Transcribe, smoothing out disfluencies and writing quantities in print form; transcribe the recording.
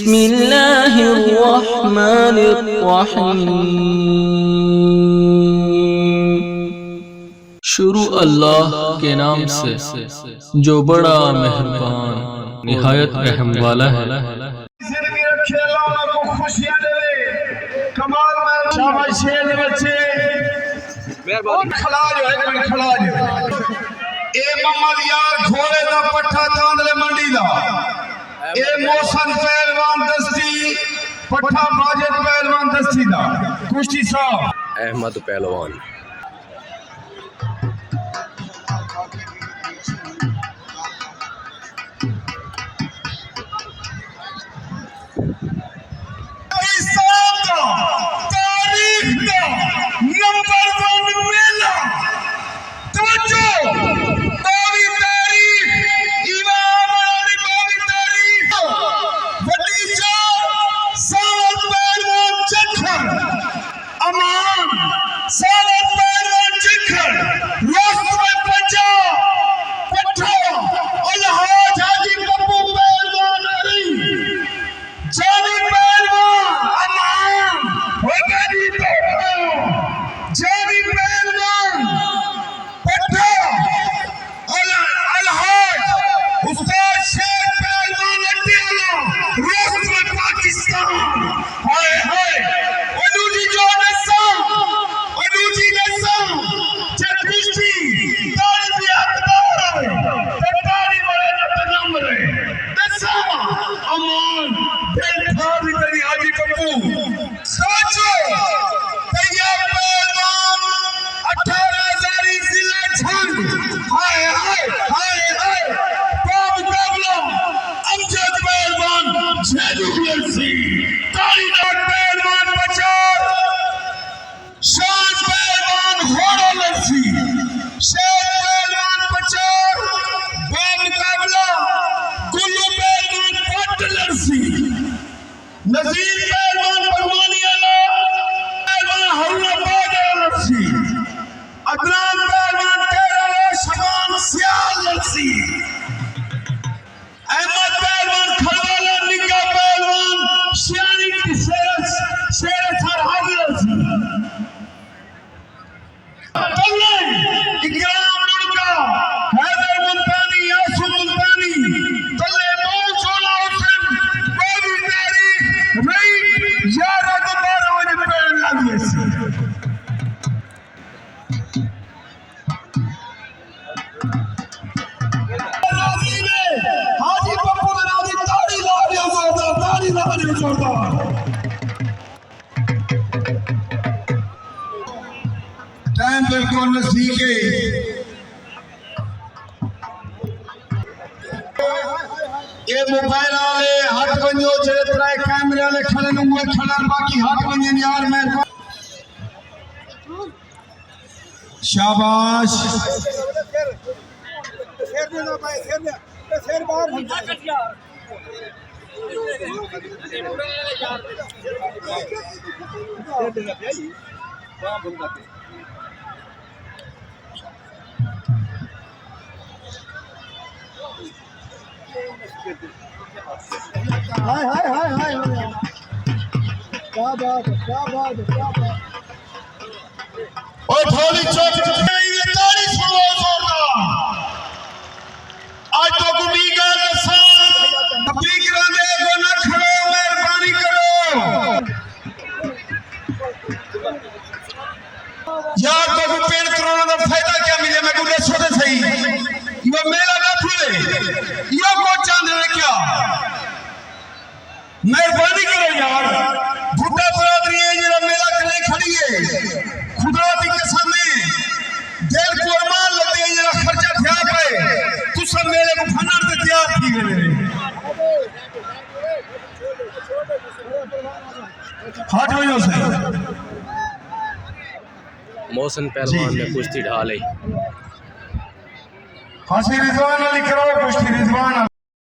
बिस्मिल्लाहिर्रहमानिर्रहीम। शुरू अल्लाह के नाम से जो बड़ा मेहरबान निहायत रहम वाला है। ए मोहम्मद यार घोड़े दा पट्ठा तांदले मंडी दा ए मौसम पहलवान दस्ती पट्ठा माजिद पहलवान दस्ती दा कुश्ती साहब अहमद पहलवान नजीर पहलवान भगवानी आला पहलवान हरुला बाजा लड़सी अदनान पहलवान तेरा शबान सियाल लड़सी अहमद पहलवान खलवाला निका पहलवान शियानी की शेर सरहद लड़सी तल्ले इकराम लुड़का हैदर मुल्तानी यासुफ मुल्तानी तल्ले मौल सोला हुसैन गोदी तारीख नहीं यारा दोबारा वाले पैर लगे सी राजी ने हाजी पप्पू ने राजी ताड़ी ला दिया जोरदार टाइम बिल्कुल नजदीक है ये मोबाइल वाले हट वञो जेतिरा कैमरे वाले खड़े न उहे खड़नि बाक़ी हट वञनि यार महिरबानी शाबाश हाय क्या बात है और थोड़ी चोट ये ताड़ी सुनो जोरदार आज तो गुमी का दसान फिक्र दे को न खड़ो मेहरबानी करो यार तो को पेड़ करोना का फायदा क्या मिले मैं को दसो दे सही ये मेला ना फूले ये को चांद है क्या मेहरबानी करो यार भुट्टा बरादरी है जरा मेला करे खड़ी है खुदा की कसम है दिल को अरमान लगते हैं जरा खर्चा थिया पे तू सब मेले को फनर ते तैयार थी गए हट वयो से मौसम पहलवान ने कुश्ती ढा ली फांसी रिजवान अली करो कुश्ती रिजवान